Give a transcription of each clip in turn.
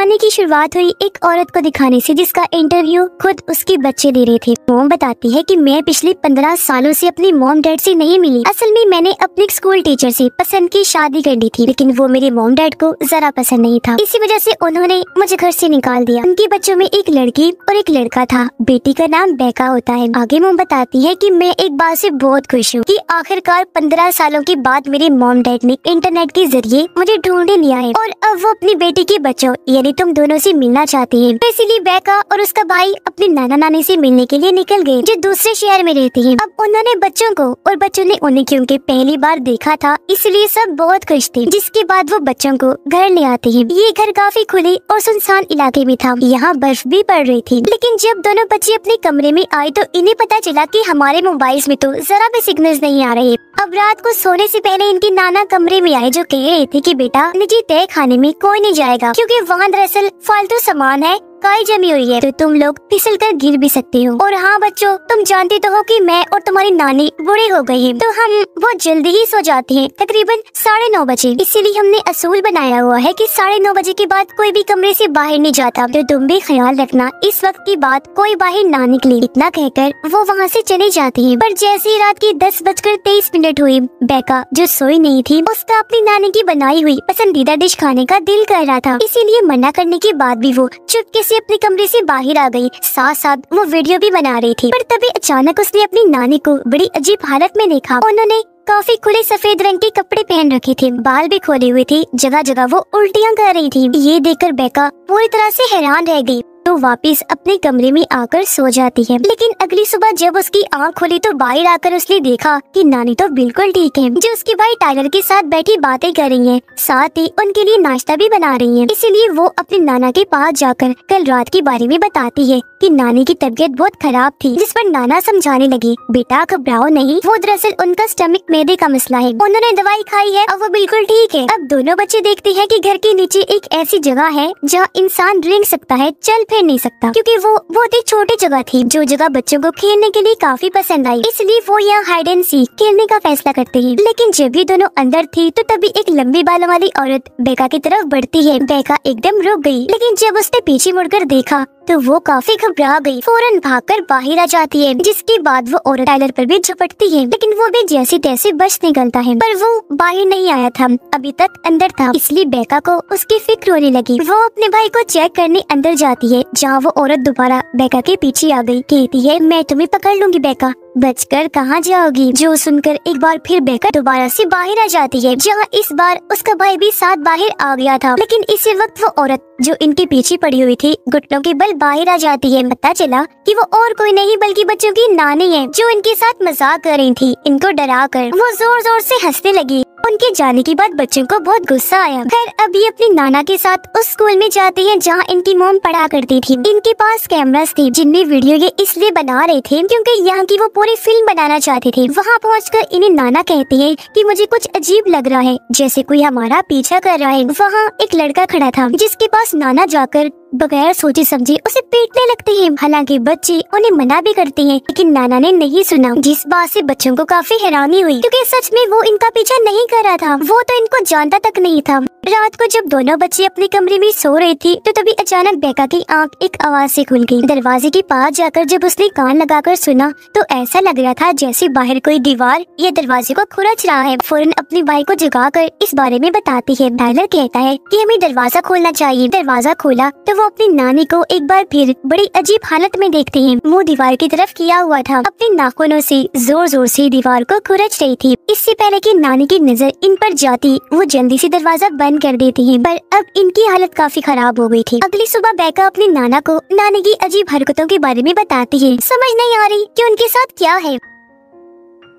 कहानी की शुरुआत हुई एक औरत को दिखाने से जिसका इंटरव्यू खुद उसके बच्चे दे रहे थे। मोम बताती है कि मैं पिछले 15 सालों से अपनी मॉम डैड से नहीं मिली। असल में मैंने अपने स्कूल टीचर से पसंद की शादी कर ली थी, लेकिन वो मेरे मॉम डैड को जरा पसंद नहीं था। इसी वजह से उन्होंने मुझे घर से निकाल दिया। उनके बच्चों में एक लड़की और एक लड़का था। बेटी का नाम बेका होता है। आगे मोम बताती है कि मैं एक बात से बहुत खुश हूँ कि आखिरकार 15 सालों के बाद मेरे मॉम डैड ने इंटरनेट के जरिए मुझे ढूंढ लिया है और अब वो अपनी बेटी के बच्चों यानी तुम दोनों से मिलना चाहती है। तो इसीलिए बेका और उसका भाई अपने नाना नानी से मिलने के लिए निकल गए, जो दूसरे शहर में रहती हैं। अब उन्होंने बच्चों को और बच्चों ने उन्हें क्योंकि पहली बार देखा था, इसलिए सब बहुत खुश थे। जिसके बाद वो बच्चों को घर ले आते हैं। ये घर काफी खुले और सुनसान इलाके में था। यहाँ बर्फ भी पड़ रही थी। लेकिन जब दोनों बच्चे अपने कमरे में आए तो इन्हें पता चला कि हमारे मोबाइल में तो जरा भी सिग्नल्स नहीं आ रहे। अब रात को सोने से पहले इनके नाना कमरे में आए, जो कह रहे थे कि बेटा निजी तय खाने में कोई नहीं जाएगा क्योंकि वहाँ दरअसल फालतू सामान है, काई जमी हुई है, तो तुम लोग फिसल कर गिर भी सकते हो। और हाँ बच्चों, तुम जानते तो हो कि मैं और तुम्हारी नानी बूढ़े हो गए हैं, तो हम बहुत जल्दी ही सो जाते हैं, तकरीबन 9:30 बजे। इसीलिए हमने असूल बनाया हुआ है कि 9:30 बजे के बाद कोई भी कमरे से बाहर नहीं जाता। तो तुम भी ख्याल रखना इस वक्त के बाद कोई बाहर ना निकले। इतना कहकर वो वहाँ से चले जाते हैं। पर जैसे ही रात की 10:23 हुई, बेका जो सोई नहीं थी, उसका अपनी नानी की बनाई हुई पसंदीदा डिश खाने का दिल कर रहा था। इसीलिए मना करने के बाद भी वो चुपके से अपने कमरे से बाहर आ गई। साथ साथ वो वीडियो भी बना रही थी। पर तभी अचानक उसने अपनी नानी को बड़ी अजीब हालत में देखा। उन्होंने काफी खुले सफेद रंग के कपड़े पहन रखे थे, बाल भी खोले हुए थे, जगह जगह वो उल्टियां कर रही थी। ये देखकर बेका पूरी तरह से हैरान रह गई, तो वापस अपने कमरे में आकर सो जाती है। लेकिन अगली सुबह जब उसकी आंख खुली तो बाहर आकर उसने देखा कि नानी तो बिल्कुल ठीक है, जो उसके भाई टाइलर के साथ बैठी बातें कर रही है, साथ ही उनके लिए नाश्ता भी बना रही है। इसीलिए वो अपने नाना के पास जाकर कल रात के बारे में बताती है कि नानी की तबीयत बहुत खराब थी। जिस पर नाना समझाने लगे, बेटा घबराओ नहीं, वो दरअसल उनका स्टमक मैदे का मसला है, उन्होंने दवाई खाई है और वो बिल्कुल ठीक है। अब दोनों बच्चे देखते हैं कि घर के नीचे एक ऐसी जगह है जहाँ इंसान रेंग सकता है, चल फिर नहीं सकता, क्योंकि वो बहुत ही छोटी जगह थी, जो जगह बच्चों को खेलने के लिए काफी पसंद आई। इसलिए वो यहाँ हाइड एंड सीक खेलने का फैसला करते हैं। लेकिन जब ये दोनों अंदर थी तो तभी एक लंबी बालों वाली औरत बेका की तरफ बढ़ती है। बेका एकदम रुक गई, लेकिन जब उसने पीछे मुड़कर देखा तो वो काफी घबरा गई, फौरन भागकर बाहर आ जाती है। जिसके बाद वो औरत टाइलर पर भी झपटती है, लेकिन वो भी जैसे तैसे बच निकलता है। पर वो बाहर नहीं आया था, अभी तक अंदर था, इसलिए बेका को उसकी फिक्र होने लगी। वो अपने भाई को चेक करने अंदर जाती है, जहाँ वो औरत दोबारा बेका के पीछे आ गई। कहती है, मैं तुम्हें पकड़ लूंगी बेका, बचकर कहाँ जाओगी। जो सुनकर एक बार फिर बेका दोबारा से बाहर आ जाती है, जहाँ इस बार उसका भाई भी साथ बाहर आ गया था। लेकिन इसी वक्त वो औरत जो इनके पीछे पड़ी हुई थी, घुटनों के बल बाहर आ जाती है। पता चला कि वो और कोई नहीं बल्कि बच्चों की नानी है, जो इनके साथ मजाक कर रही थी। इनको डरा कर वो जोर जोर से हंसने लगी। उनके जाने के बाद बच्चों को बहुत गुस्सा आया। खैर अब ये अपनी नाना के साथ उस स्कूल में जाते हैं जहाँ इनकी मॉम पढ़ा करती थी। इनके पास कैमरास थे, जिनमें वीडियो ये इसलिए बना रहे थे क्योंकि यहाँ की वो पूरी फिल्म बनाना चाहते थे। वहाँ पहुँचकर इन्हें नाना कहते हैं कि मुझे कुछ अजीब लग रहा है, जैसे कोई हमारा पीछा कर रहा है। वहाँ एक लड़का खड़ा था, जिसके पास नाना जाकर बगैर सोचे समझे उसे पीटने लगते हैं। हालांकि बच्चे उन्हें मना भी करते हैं, लेकिन नाना ने नहीं सुना, जिस बात से बच्चों को काफी हैरानी हुई, क्योंकि सच में वो इनका पीछा नहीं कर रहा था, वो तो इनको जानता तक नहीं था। रात को जब दोनों बच्चे अपने कमरे में सो रहे थे तो तभी अचानक बेका की आंख एक आवाज से खुल गई। दरवाजे के पास जाकर जब उसने कान लगाकर सुना तो ऐसा लग रहा था जैसे बाहर कोई दीवार या दरवाजे को खुरच रहा है। फौरन अपने भाई को जगाकर इस बारे में बताती है। टाइलर कहता है कि हमें दरवाजा खोलना चाहिए। दरवाजा खोला तो वो अपनी नानी को एक बार फिर बड़ी अजीब हालत में देखते हैं। मुँह दीवार की तरफ किया हुआ था, अपने नाखूनों से जोर जोर से दीवार को खुरच रही थी। इससे पहले कि नानी की नजर इन पर जाती, वो जल्दी से दरवाजा बंद कर देती हैं। पर अब इनकी हालत काफी खराब हो गई थी। अगली सुबह बेका अपनी नाना को नानी की अजीब हरकतों के बारे में बताती है। समझ नहीं आ रही कि उनके साथ क्या है।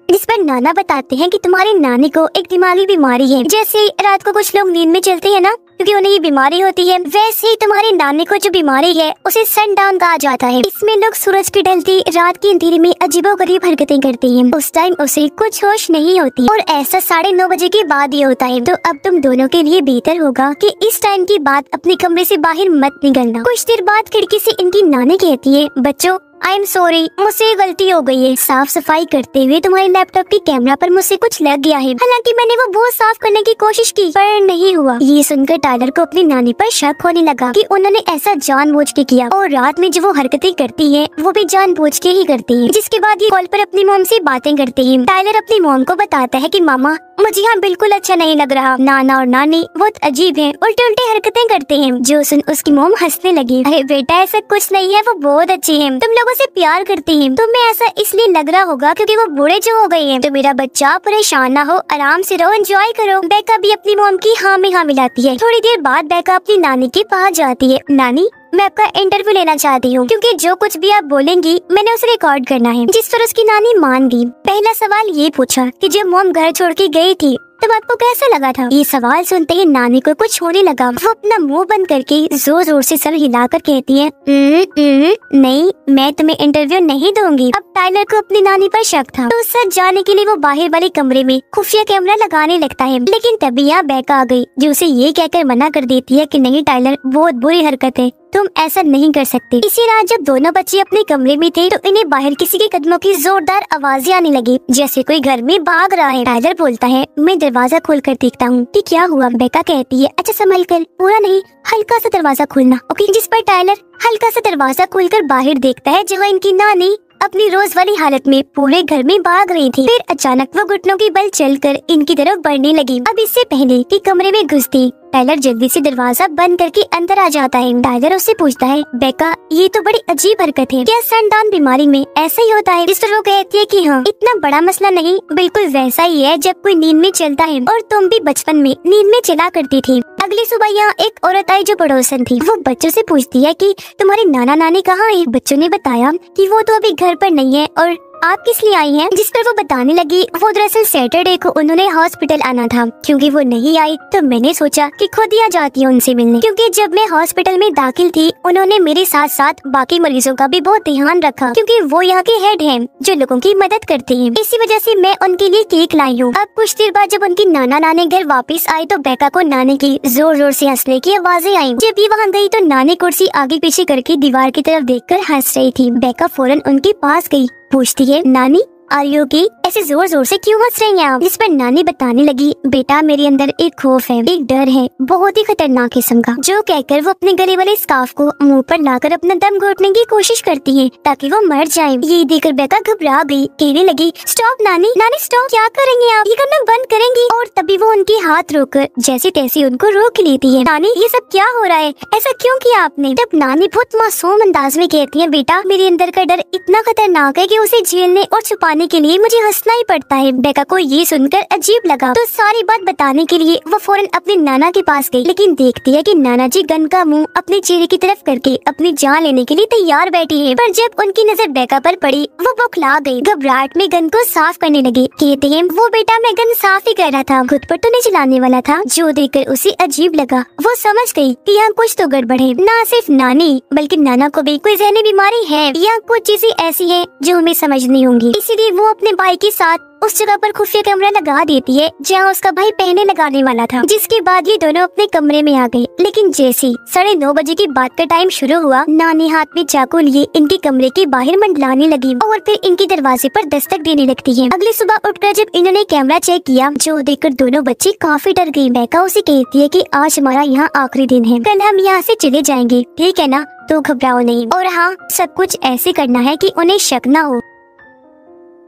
इस पर नाना बताते हैं कि तुम्हारी नानी को एक दिमागी बीमारी है, जैसे रात को कुछ लोग नींद में चलते हैं ना, क्योंकि उन्हें ये बीमारी होती है, वैसे ही तुम्हारी नानी को जो बीमारी है उसे सनडाउन कहा जाता है। इसमें लोग सूरज की ढलती रात की अंधेरे में अजीबोगरीब हरकतें करते हैं। उस टाइम उसे कुछ होश नहीं होती और ऐसा 9:30 बजे के बाद ये होता है। तो अब तुम दोनों के लिए बेहतर होगा कि इस टाइम के बाद अपने कमरे से बाहर मत निकलना। कुछ देर बाद खिड़की से इनकी नानी कहती है, बच्चों आई एम सॉरी, मुझसे गलती हो गई है। साफ सफाई करते हुए तुम्हारे लैपटॉप की कैमरा पर मुझसे कुछ लग गया है। हालांकि मैंने वो बहुत साफ करने की कोशिश की पर नहीं हुआ। ये सुनकर टाइलर को अपनी नानी पर शक होने लगा कि उन्होंने ऐसा जानबूझ के किया और रात में जो वो हरकतें करती है वो भी जानबूझ के ही करती है। जिसके बाद ये कॉल पर अपनी मॉम से बातें करते हैं। टाइलर अपनी मॉम को बताता है कि मामा मुझे यहाँ बिल्कुल अच्छा नहीं लग रहा। नाना और नानी बहुत अजीब हैं, उल्टे उल्टे हरकतें करते हैं। जो सुन उसकी मॉम हंसने लगी। अरे बेटा ऐसा कुछ नहीं है, वो बहुत अच्छे हैं, तुम लोगों से प्यार करते हैं। तुम्हें ऐसा इसलिए लग रहा होगा क्योंकि वो बूढ़े जो हो गए हैं। तो मेरा बच्चा परेशान ना हो, आराम से रहो, एंजॉय करो। बेका भी अपनी मॉम की हाँ में हाँ मिलाती है। थोड़ी देर बाद बेका अपनी नानी के पास जाती है। नानी मैं आपका इंटरव्यू लेना चाहती हूँ क्योंकि जो कुछ भी आप बोलेंगी मैंने उसे रिकॉर्ड करना है। जिस पर उसकी नानी मान गई। पहला सवाल ये पूछा कि जब मॉम घर छोड़ के गई थी तब आपको कैसा लगा था? ये सवाल सुनते ही नानी को कुछ होने लगा। वो अपना मुंह बंद करके जोर जोर से सर हिलाकर कहती है नहीं, मैं तुम्हें इंटरव्यू नहीं दूंगी। अब टाइलर को अपनी नानी पर शक था तो सच जाने के लिए वो बाहर वाले कमरे में खुफिया कैमरा लगाने लगता है। लेकिन तभी यहाँ बेका आ गई जो उसे ये कहकर मना कर देती है कि नहीं टाइलर, बहुत बुरी हरकत है, तुम ऐसा नहीं कर सकते। इसी रात जब दोनों बच्चे अपने कमरे में थे तो इन्हें बाहर किसी के कदमों की जोरदार आवाजें आने लगी जैसे कोई घर में भाग रहा है। टाइलर बोलता है मैं दरवाजा खोलकर देखता हूँ कि क्या हुआ। बेका कहती है अच्छा संभल कर, पूरा नहीं, हल्का सा दरवाजा खोलना, ओके। जिस पर टाइलर हल्का सा दरवाजा खोलकर बाहर देखता है जहाँ इनकी नानी अपनी रोज वाली हालत में पूरे घर में भाग रही थी। फिर अचानक वो घुटनों की बल चलकर इनकी तरफ बढ़ने लगी। अब इससे पहले कि कमरे में घुसती टाइलर जल्दी से दरवाजा बंद करके अंदर आ जाता है। टाइलर उससे पूछता है बेका ये तो बड़ी अजीब हरकत है, क्या सनडाउन बीमारी में ऐसा ही होता है? जिस पर वो कहती है कि हाँ, इतना बड़ा मसला नहीं, बिल्कुल वैसा ही है जब कोई नींद में चलता है और तुम भी बचपन में नींद में चला करती थी। अगली सुबह यहाँ एक औरत आई जो पड़ोसन थी। वो बच्चों से पूछती है कि तुम्हारे नाना नानी कहाँ है? बच्चों ने बताया कि वो तो अभी घर पर नहीं है और आप किस लिए आई हैं? जिस पर वो बताने लगी वो दरअसल सैटरडे को उन्होंने हॉस्पिटल आना था। क्योंकि वो नहीं आई तो मैंने सोचा कि खुद ही आ जाती हूँ उनसे मिलने। क्योंकि जब मैं हॉस्पिटल में दाखिल थी उन्होंने मेरे साथ साथ बाकी मरीजों का भी बहुत ध्यान रखा क्योंकि वो यहाँ के हेड हैं जो लोगों की मदद करते हैं। इसी वजह से मैं उनके लिए केक लाई हूँ। अब कुछ देर बाद जब उनकी नाना नानी घर वापस आई तो बेका को नानी की जोर जोर से हंसने की आवाजें आई। जब ये वहाँ गई तो नानी कुर्सी आगे पीछे करके दीवार की तरफ देखकर हंस रही थी। बेका फौरन उनके पास गई, पूछती है नानी आर यू ओके? ऐसे जोर जोर से क्यों हंस रही हैं आप? जिस पर नानी बताने लगी बेटा मेरे अंदर एक खौफ है, एक डर है, बहुत ही खतरनाक किस्म का। जो कहकर वो अपने गले वाले स्कार्फ को मुंह पर लाकर अपना दम घोटने की कोशिश करती है ताकि वो मर जाए। ये देखकर बेका घबरा गई, कहने लगी स्टॉप नानी, नानी स्टॉप, क्या करेंगे आप? ये करना बंद करेंगी? और तभी वो उनके हाथ रोककर जैसे तैसे उनको रोक लेती है। नानी ये सब क्या हो रहा है, ऐसा क्यों किया आपने? तब नानी बहुत मासूम अंदाज में कहती है बेटा मेरे अंदर का डर इतना खतरनाक है कि उसे झेलने और छुपाने के लिए मुझे हंसना ही पड़ता है। बेका को ये सुनकर अजीब लगा तो सारी बात बताने के लिए वो फौरन अपने नाना के पास गई। लेकिन देखती है कि नाना जी गन का मुंह अपने चेहरे की तरफ करके अपनी जान लेने के लिए तैयार बैठी है। पर जब उनकी नजर बेका पर पड़ी वो बौखला गई, घबराहट में गन को साफ करने लगी। कहते हैं वो बेटा मैं गन साफ ही कर रहा था, खुद पर तो नहीं चलाने वाला था। जो देखकर उसे अजीब लगा। वो समझ गई कि यहाँ कुछ तो गड़बड़ है। न सिर्फ नानी बल्कि नाना को भी कोई जहनी बीमारी है या कुछ चीजें ऐसी है जो हमें समझ नहीं होंगी। इसीलिए वो अपने भाई के साथ उस जगह पर खुफिया कैमरा लगा देती है जहाँ उसका भाई पहले लगाने वाला था। जिसके बाद ये दोनों अपने कमरे में आ गए। लेकिन जैसे 9:30 बजे की बात का टाइम शुरू हुआ नानी हाथ में चाकू लिए इनके कमरे के बाहर मंडलाने लगी और फिर इनके दरवाजे पर दस्तक देने लगती है। अगली सुबह उठकर जब इन्होंने कैमरा चेक किया जो देखकर दोनों बच्चे काफी डर गई। बेका उसे कहती है कि आज हमारा यहाँ आखिरी दिन है, कल हम यहाँ से चले जाएंगे, ठीक है ना? तो घबराओ नहीं और हाँ सब कुछ ऐसे करना है कि उन्हें शक न हो।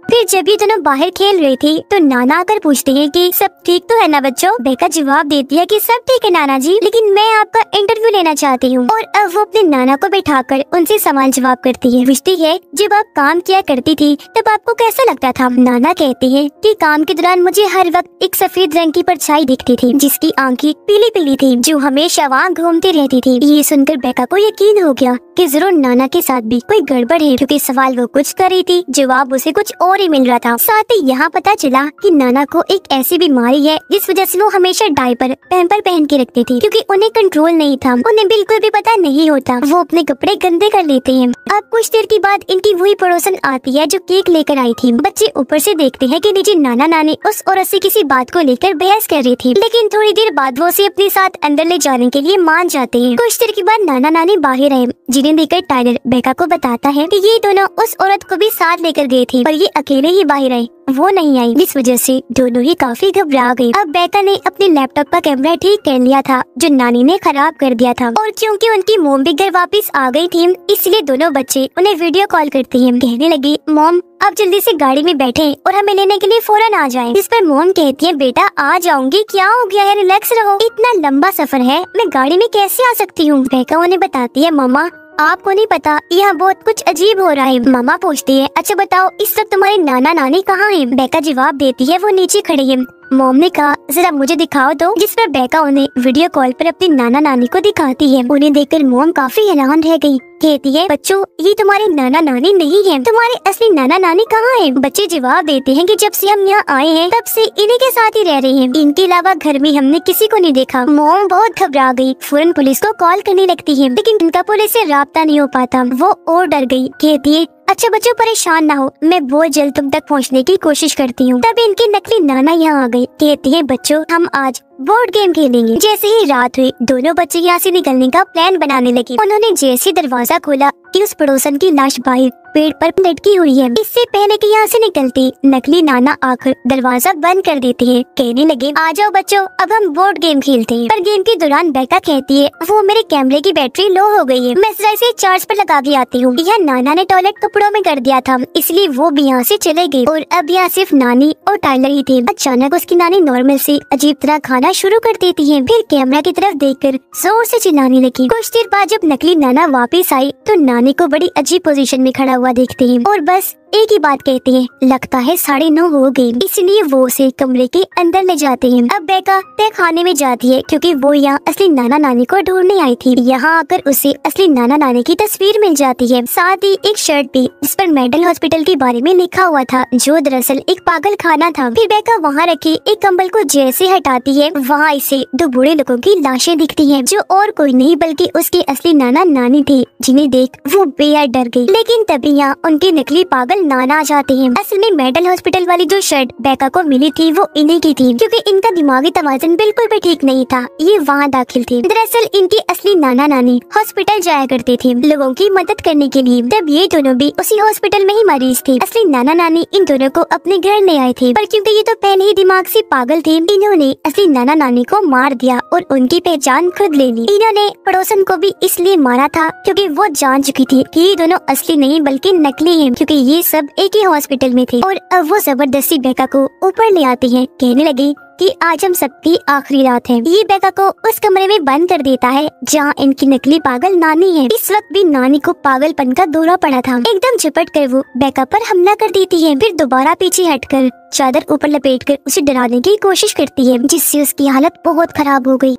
फिर जब ये दोनों बाहर खेल रहे थे तो नाना आकर पूछते हैं कि सब ठीक तो है ना बच्चों? बेका जवाब देती है कि सब ठीक है नाना जी, लेकिन मैं आपका इंटरव्यू लेना चाहती हूँ। और अब वो अपने नाना को बैठाकर उनसे सवाल जवाब करती है। पूछती है जब आप काम किया करती थी तब आपको कैसा लगता था? नाना कहते हैं कि काम के दौरान मुझे हर वक्त एक सफेद रंग की परछाई दिखती थी जिसकी आंखें पीली पीली थी जो हमेशा वहाँ घूमती रहती थी। ये सुनकर बेका को यकीन हो गया कि जरूर नाना के साथ भी कोई गड़बड़ है क्योंकि सवाल वो कुछ कर रही थी, जवाब उसे कुछ और ही मिल रहा था। साथ ही यहाँ पता चला कि नाना को एक ऐसी बीमारी है जिस वजह से वो हमेशा डायपर पैम्पर पहन के रखते थे, क्योंकि उन्हें कंट्रोल नहीं था, उन्हें बिल्कुल भी पता नहीं होता, वो अपने कपड़े गंदे कर लेते हैं। अब कुछ देर के बाद इनकी वही पड़ोसन आती है जो केक लेकर आई थी। बच्चे ऊपर से देखते हैं कि नीचे नाना नानी उस औरत से किसी बात को लेकर बहस कर रही थी, लेकिन थोड़ी देर बाद वो उसे अपने साथ अंदर ले जाने के लिए मान जाते हैं। कुछ देर के बाद नाना नानी बाहर आए, जिन्हें देखकर टाइलर बेका को बताता है कि ये दोनों उस औरत को भी साथ लेकर गए थे, पर ये अकेले ही बाहर आए, वो नहीं आई, जिस वजह से दोनों ही काफी घबरा गए। अब बेका ने अपने लैपटॉप का कैमरा ठीक कर लिया था जो नानी ने खराब कर दिया था, और क्योंकि उनकी मोम भी घर वापस आ गई थी, इसलिए दोनों बच्चे उन्हें वीडियो कॉल करते हैं। कहने लगे, मॉम आप जल्दी से गाड़ी में बैठे और हमें लेने के लिए फौरन आ जाएं। इस पर मोम कहती है, बेटा आ जाऊंगी, क्या हो गया है, रिलैक्स रहो, इतना लंबा सफर है, मैं गाड़ी में कैसे आ सकती हूँ। बेका उन्हें बताती है, मामा आपको नहीं पता यहाँ बहुत कुछ अजीब हो रहा है। मामा पूछती है, अच्छा बताओ इस वक्त तुम्हारे नाना नानी कहाँ हैं? बेका जवाब देती है, वो नीचे खड़े हैं। मॉम ने कहा, जरा मुझे दिखाओ दो, जिस पर बेका उन्हें वीडियो कॉल पर अपनी नाना नानी को दिखाती है। उन्हें देखकर मॉम काफी हैरान रह गई। कहती है, बच्चों ये तुम्हारे नाना नानी नहीं है, तुम्हारे असली नाना नानी कहाँ है? बच्चे जवाब देते हैं कि जब से हम यहाँ आए हैं तब से इन्हीं के साथ ही रह रहे हैं, इनके अलावा घर में हमने किसी को नहीं देखा। मॉम बहुत घबरा गई, फौरन पुलिस को कॉल करने लगती है, लेकिन इनका पुलिस से राब्ता नहीं हो पाता। वो और डर गई। कहती है, अच्छा बच्चों परेशान ना हो, मैं बहुत जल्द तुम तक पहुंचने की कोशिश करती हूँ। तब इनकी नकली नाना यहाँ आ गई। कहती है, बच्चों हम आज बोर्ड गेम खेलेंगे। जैसे ही रात हुई दोनों बच्चे यहाँ से निकलने का प्लान बनाने लगे। उन्होंने जैसे दरवाजा खोला कि उस पड़ोसन की लाश बाहर पेड़ पर लटकी हुई है। इससे पहले कि यहाँ से निकलती नकली नाना आकर दरवाजा बंद कर देते हैं। कहने लगे, आ जाओ बच्चों अब हम बोर्ड गेम खेलते हैं। पर गेम के दौरान बेका कहती है, वो मेरे कैमरे की बैटरी लो हो गई है, मैं जरा इसे चार्ज पर लगा के आती हूँ। यह नाना ने टॉयलेट कपड़ों में कर दिया था, इसलिए वो भी यहाँ से चले गए और अब यहाँ सिर्फ नानी और टाइलर ही थे। अचानक उसकी नानी नॉर्मल से अजीब तरह खाना शुरू कर देती है, फिर कैमरा की तरफ देखकर जोर से चिल्लाने लगी। कुछ देर बाद जब नकली नाना वापस आई तो नानी को बड़ी अजीब पोजीशन में खड़ा हुआ देखते हैं और बस एक ही बात कहती है, लगता है 9:30 हो गई, इसलिए वो उसे कमरे के अंदर ले जाते हैं। अब बेका तय खाने में जाती है क्योंकि वो यहाँ असली नाना नानी को ढूंढने आई थी। यहाँ आकर उसे असली नाना नानी की तस्वीर मिल जाती है, साथ ही एक शर्ट भी जिस पर मेंटल हॉस्पिटल के बारे में लिखा हुआ था, जो दरअसल एक पागल खाना था। फिर बेका वहाँ रखी एक कंबल को जैसे हटाती है, वहाँ इसे 2 बूढ़े लोगों की लाशें दिखती है, जो और कोई नहीं बल्कि उसके असली नाना नानी थे, जिन्हें देख वो बेहद डर गई। लेकिन तभी यहाँ उनके नकली पागल नाना आ जाते हैं। असल में मेंटल हॉस्पिटल वाली जो शर्ट बेका को मिली थी वो इन्हीं की थी, क्योंकि इनका दिमागी तवाज़ुन बिल्कुल भी ठीक नहीं था, ये वहाँ दाखिल थे। दरअसल इनके असली नाना नानी हॉस्पिटल जाया करते थे लोगों की मदद करने के लिए, तब ये दोनों भी उसी हॉस्पिटल में ही मरीज थे। असली नाना नानी इन दोनों को अपने घर ले आए थे, पर क्योंकि ये तो पहले ही दिमाग से पागल थे, इन्होंने असली नाना नानी को मार दिया और उनकी पहचान खुद ले ली। इन्होंने पड़ोसन को भी इसलिए मारा था क्योंकि वो जान चुकी थी कि ये दोनों असली नहीं बल्कि नकली हैं, क्योंकि ये सब एक ही हॉस्पिटल में थे। और अब वो जबरदस्ती बेका को ऊपर ले आते हैं, कहने लगे कि आज हम सबकी आखिरी रात है। ये बेका को उस कमरे में बंद कर देता है जहाँ इनकी नकली पागल नानी है। इस वक्त भी नानी को पागलपन का दौरा पड़ा था। एकदम झपट कर वो बेका पर हमला कर देती है, फिर दोबारा पीछे हटकर चादर ऊपर लपेटकर उसे डराने की कोशिश करती है, जिससे उसकी हालत बहुत खराब हो गई।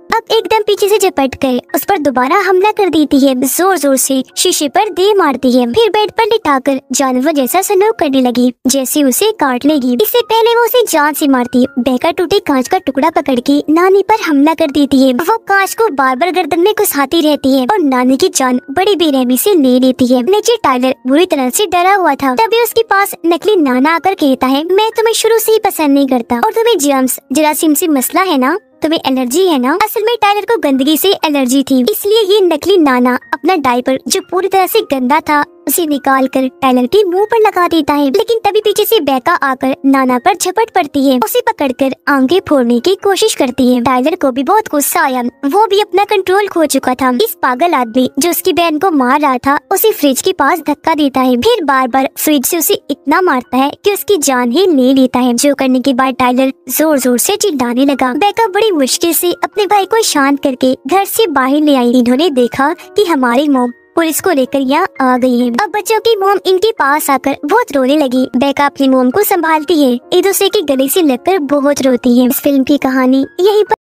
अब एकदम पीछे से झपट कर उस पर दोबारा हमला कर देती है, जोर जोर से शीशे पर दे मारती है, फिर बेड पर लिटाकर जानवर जैसा सलूक करने लगी, जैसे उसे काट लेगी। इससे पहले वो उसे जान से मारती है। बेका टूटे कांच का टुकड़ा पकड़ के नानी पर हमला कर देती है। वो कांच को बार बार गर्दन में घुसाती रहती है और नानी की जान बड़ी बेरहमी से ले लेती है। नीचे टाइलर बुरी तरह से डरा हुआ था, तभी उसके पास नकली नाना आकर कहता है, मैं तुम्हें शुरू से ही पसंद नहीं करता और तुम्हें जर्म्स जरासीम से मसला है ना, तुम्हें एलर्जी है ना। असल में टाइलर को गंदगी से एलर्जी थी, इसलिए ये नकली नाना अपना डायपर जो पूरी तरह से गंदा था उसे निकाल कर टाइलर के मुंह पर लगा देता है। लेकिन तभी पीछे से बेका आकर नाना पर झपट पड़ती है, उसे पकड़कर आंखें फोड़ने की कोशिश करती है। टाइलर को भी बहुत गुस्सा आया, वो भी अपना कंट्रोल खो चुका था। इस पागल आदमी जो उसकी बहन को मार रहा था उसे फ्रिज के पास धक्का देता है, फिर बार बार फ्रिज से उसे इतना मारता है कि उसकी जान ही ले लेता है, जो करने के बाद टाइलर जोर जोर से चिल्लाने लगा। बेका बड़ी मुश्किल से अपने भाई को शांत करके घर से बाहर ले आई। इन्होंने देखा कि हमारी मॉम पुलिस को लेकर यहाँ आ गई है। अब बच्चों की मोम इनके पास आकर बहुत रोने लगी। बेका अपनी मोम को संभालती है, एक दूसरे के गले से लगकर बहुत रोती है। इस फिल्म की कहानी यहीं पर